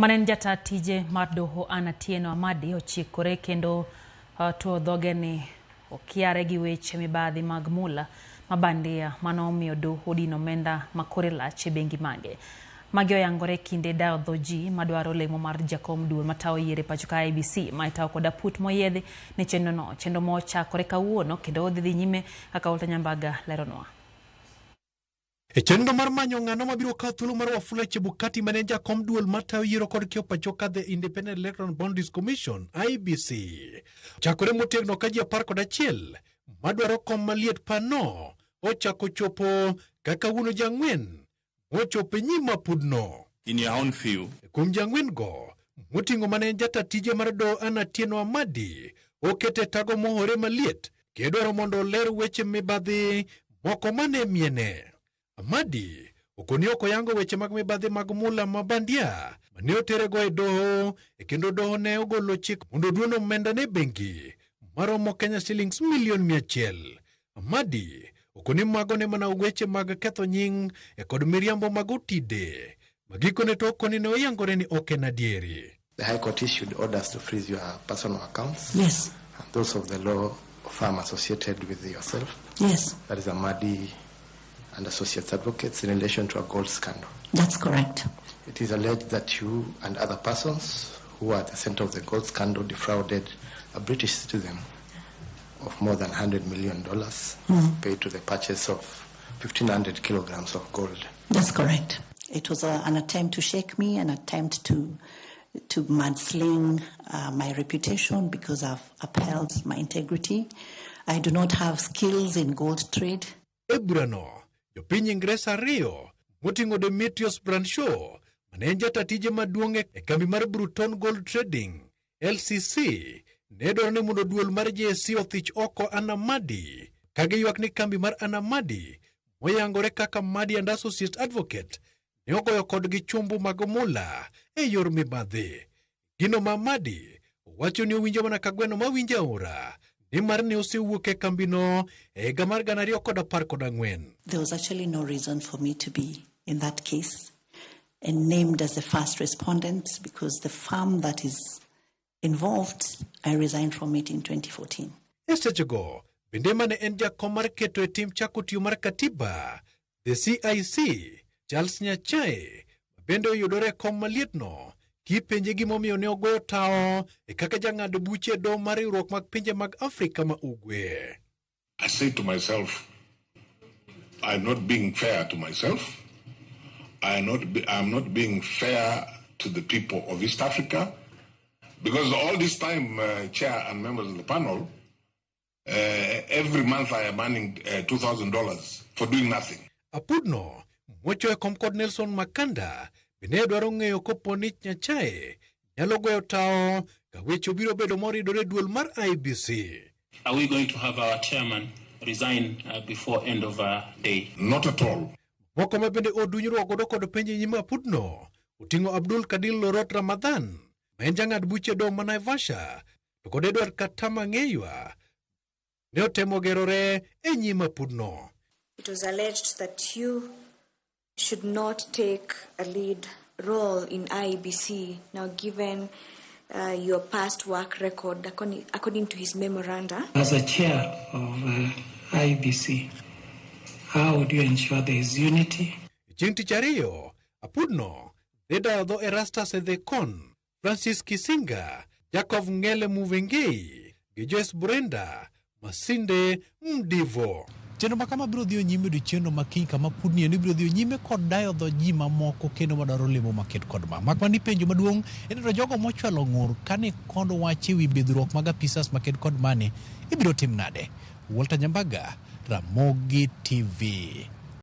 Manenjata tije mar doho Atieno Amadi ochikore kendo to dhoge ni okiare gi weche mibadhi mag mula mabandia manomiyo doho dino omenda makore lach e bengi mage. Magi oyangore kinde dayo dho ji madwaro lemo mar jakom duol matayo yiero pacho ka IEBC maitawo koda put moyedhi ne chenro mochakore kawuono kendo odhi nyime kaka Walter Nyambaga leronwa. E chenro mar manyo ng'ano mabiro kawo thuolo mar Wafula Chebukati mane jakom duol matayo yiero kod kio pacho ka The Independent Electoral Boundaries Commission IEBC. Chakore motegno ka ji 11 madwaro kom maliet pano ochako chopo kaka wuono jang'wen mochopo nyima pudno. In your own view, kuom jang'wen go moting'o mane jata tije mar do Atieno Amadi okete tago mohore maliet kedwaro mondo oler weche mibadhi moko mane miene. Amadi okoni okoyango weche mag mibadhi mag mula mabandia mane oterego e doho kendo doho ne ogolo chik mondo duono omenda ne bengi maromo Kenya shillings milion 100. Amadi okoni mago ne mana weche mag ketho nying kod miriambo mag otide magikone to okoni ne oyangore ni oken adieri. The High Court issued orders to freeze your personal accounts. Yes. And those of the law firm associated with yourself. Yes. That is Amadi and Associates Advocates in relation to a gold scandal. That's correct. It is alleged that you and other persons who are at the center of the gold scandal defrauded a British citizen of more than $100 million paid to the purchase of 1,500 kilograms of gold. That's correct. It was an attempt to shake me, an attempt to mudsling my reputation because I've upheld my integrity. I do not have skills in gold trade. Eburano, jopiny Ingresa ariyo moting'o Demetrius Branshaw mane jata tije maduong' e kambi mar Bruton Gold Trading LCC ne dwaro ni mondo duol mar JSC othich oko Amadi kage ywak ni kambi mar Amadi moyangore kaka Amadi and Associate Advocate ne ogoyo kodgi chumbu mag mula e yor mibadhi. Gino ma Amadi wacho ni owinjo mana ka gweno mawinjo aora ni mar ne osewuok e kambino e higa mar 2014. There was actually no reason for me to be in that case and named as the first respondent because the firm that is involved, I resigned from it in 2014. Esechego, bende mane en jakom mar keto e tim chako tiyo mar katiba, the CIC, Charles Nyachae, bende oyudore kom malietno, kipenje gimomiyo ne ogoyo tao e kaka jang'ad buche do mar riwruok mag pinje mag Afrika ma Ugwe. I say to myself, I'm not being fair to myself. I'm not being fair to the people of East Africa. Because all this time, Chair and members of the panel, every month I am earning $2,000 for doing nothing. Apudno, mocho e kom kod Nelson Makanda, bine dwaro ng'eyo kopo ni Nyachae nyalo goyo tao ka weche obiro bedo moridore duol mar IEBC. Are we going to have our chairman resign before end of day? Not at all. Moko ma bende odunyruok godo kod penje nyima Apudno, utingo Abdul Kadir Lorot Ramadhan, en jang'ad buche do ma Naivasha, to kod Edward Katama Ng'eywa, ne otemo gerore e nyima Pudno. It was alleged that you should not take a lead role in IEBC, now given your past work record, according to his memoranda. As a chair of IEBC, how would you ensure there is unity? Chieng' tich ariyo, Apudno ne dayo dho Erastus Edhekon, Francis Kisinga, Jacob Ngele Muvengei, gi Joyce Brenda, Masinde Mdivo. Chenro makama biro dhiyo nyime odiochieng'no makiny kama Pudni ni biro dhiyo nyime kod dayo dho ji mamoko kendo madwaro lemo maket kod ma. Makmani penjo maduong' en to jogo mochwalo ng'ur kane kondo wach ewi bidhruok mag apisas maket kod mane ibiro tim nade. Walter Nyambaga, Ramogi TV.